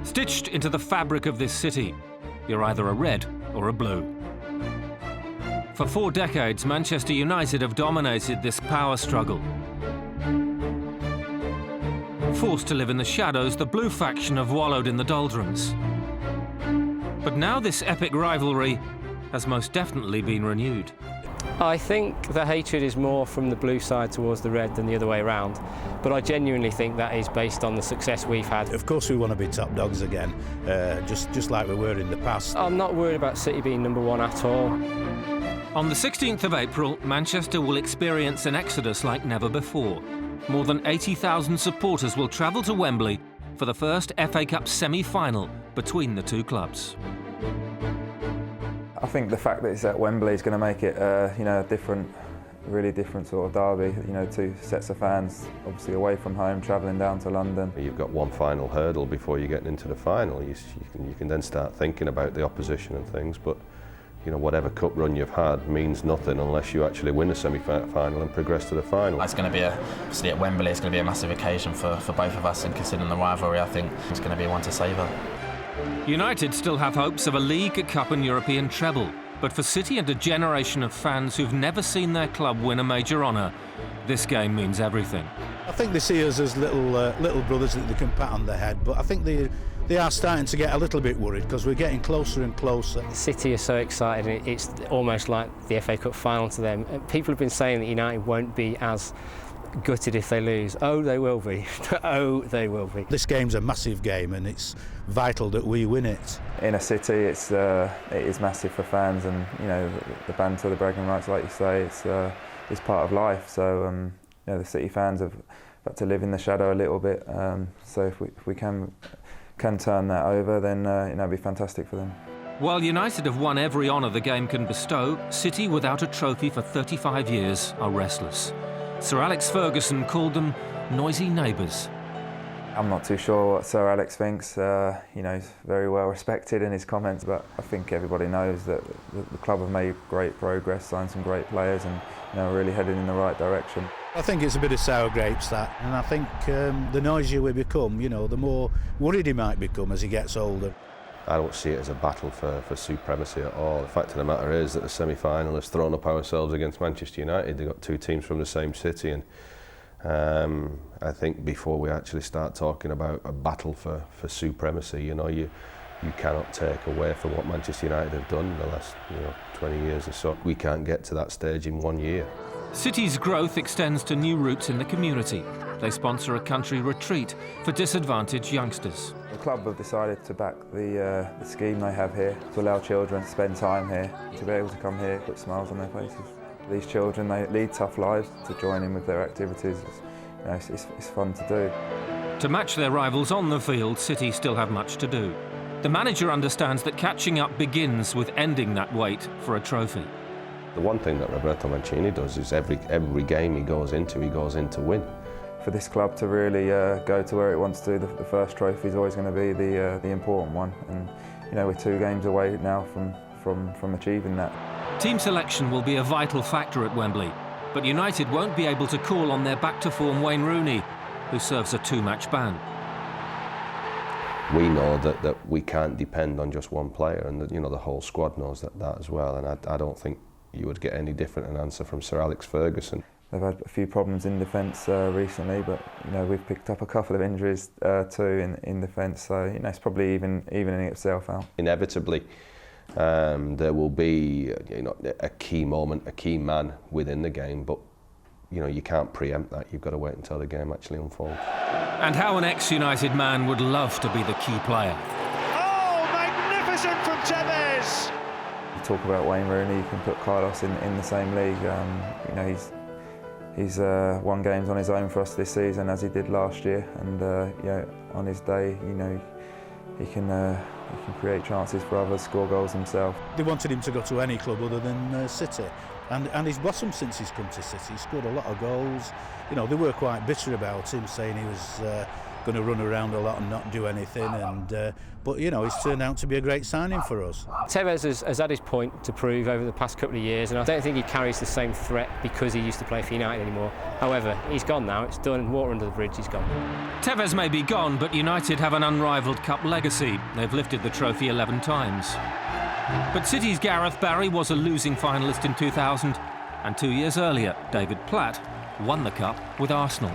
Stitched into the fabric of this city, you're either a red or a blue. For 4 decades, Manchester United have dominated this power struggle. Forced to live in the shadows, the blue faction have wallowed in the doldrums. But now this epic rivalry has most definitely been renewed. I think the hatred is more from the blue side towards the red than the other way around, but I genuinely think that is based on the success we've had. Of course we want to be top dogs again, just like we were in the past. I'm not worried about City being number one at all. On the 16th of April, Manchester will experience an exodus like never before. More than 80,000 supporters will travel to Wembley for the first FA Cup semi-final between the two clubs. I think the fact that it's at Wembley is going to make it, a really different sort of derby. Two sets of fans, obviously away from home, travelling down to London. You've got one final hurdle before you get into the final. You can then start thinking about the opposition and things, but whatever cup run you've had means nothing unless you actually win a semi-final and progress to the final. It's going to be obviously at Wembley, it's going to be a massive occasion for both of us, and considering the rivalry, I think it's going to be one to savour. United still have hopes of a League, a Cup and European treble, but for City and a generation of fans who've never seen their club win a major honour, this game means everything. I think they see us as little brothers that they can pat on the head, but I think they are starting to get a little bit worried because we're getting closer and closer. City are so excited, it's almost like the FA Cup final to them. People have been saying that United won't be as gutted if they lose. Oh, they will be. Oh, they will be. This game's a massive game and it's vital that we win it. In a city, it is massive for fans, and the banter, the bragging rights, like you say, it's part of life. So the City fans have had to live in the shadow a little bit. So if we can turn that over, then it'd be fantastic for them. While United have won every honour the game can bestow, City, without a trophy for 35 years, are restless. Sir Alex Ferguson called them noisy neighbours. I'm not too sure what Sir Alex thinks. He's very well respected in his comments, but I think everybody knows that the club have made great progress, signed some great players, and really headed in the right direction. I think it's a bit of sour grapes, that, and I think the noisier we become, the more worried he might become as he gets older. I don't see it as a battle for supremacy at all. The fact of the matter is that the semi-final has thrown up ourselves against Manchester United. They've got two teams from the same city, and I think before we actually start talking about a battle for supremacy, you cannot take away from what Manchester United have done in the last 20 years or so. We can't get to that stage in 1 year. City's growth extends to new routes in the community. They sponsor a country retreat for disadvantaged youngsters. The club have decided to back the scheme they have here, to allow children to spend time here, to be able to come here, put smiles on their faces. These children, they lead tough lives. To join in with their activities, it's fun to do. To match their rivals on the field, City still have much to do. The manager understands that catching up begins with ending that wait for a trophy. The one thing that Roberto Mancini does is every game he goes in to win. For this club to really go to where it wants to, the first trophy is always going to be the important one, and we're 2 games away now from achieving that. Team selection will be a vital factor at Wembley, but United won't be able to call on their back-to-form Wayne Rooney, who serves a 2-match ban. We know that we can't depend on just one player, and the whole squad knows that as well, and I don't think you would get any different an answer from Sir Alex Ferguson. They've had a few problems in defence recently, but we've picked up a couple of injuries too in defence, so it's probably evening itself out. Inevitably, there will be a key moment, a key man within the game, but you can't preempt that. You've got to wait until the game actually unfolds. And how an ex-United man would love to be the key player. Oh, magnificent from Tevez! You talk about Wayne Rooney, you can put Carlos in the same league. He's won games on his own for us this season, as he did last year, and on his day, he can create chances for others, score goals himself. They wanted him to go to any club other than City, and he's blossomed since he's come to City. He's scored a lot of goals. They were quite bitter about him, saying he was going going to run around a lot and not do anything. But you know, it's turned out to be a great signing for us. Tevez has had his point to prove over the past couple of years, and I don't think he carries the same threat because he used to play for United anymore. However, he's gone now. It's done. Water under the bridge. He's gone. Tevez may be gone, but United have an unrivalled cup legacy. They've lifted the trophy 11 times. But City's Gareth Barry was a losing finalist in 2000, and 2 years earlier, David Platt won the cup with Arsenal.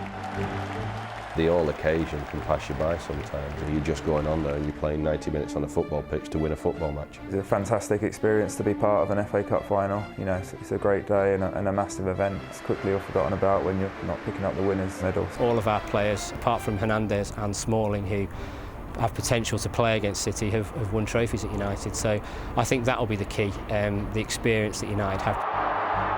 The whole occasion can pass you by sometimes. You're just going on there and you're playing 90 minutes on a football pitch to win a football match. It's a fantastic experience to be part of an FA Cup final. You know, it's a great day and a massive event. It's quickly all forgotten about when you're not picking up the winners' medals. All of our players, apart from Hernandez and Smalling, who have potential to play against City, have won trophies at United. So I think that'll be the key, the experience that United have.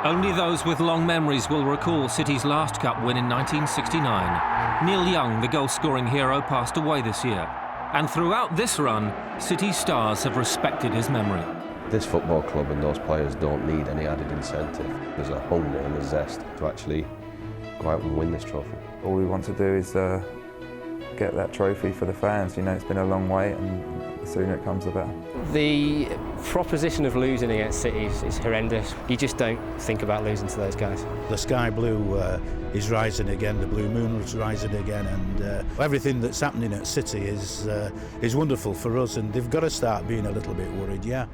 Only those with long memories will recall City's last cup win in 1969. Neil Young, the goal-scoring hero, passed away this year. And throughout this run, City's stars have respected his memory. This football club and those players don't need any added incentive. There's a hunger and a zest to actually go out and win this trophy. All we want to do is get that trophy for the fans. You know, it's been a long wait, and the sooner it comes, the better. The proposition of losing against City is horrendous. You just don't think about losing to those guys. The sky blue is rising again, the blue moon is rising again, and everything that's happening at City is wonderful for us, and they've got to start being a little bit worried, yeah.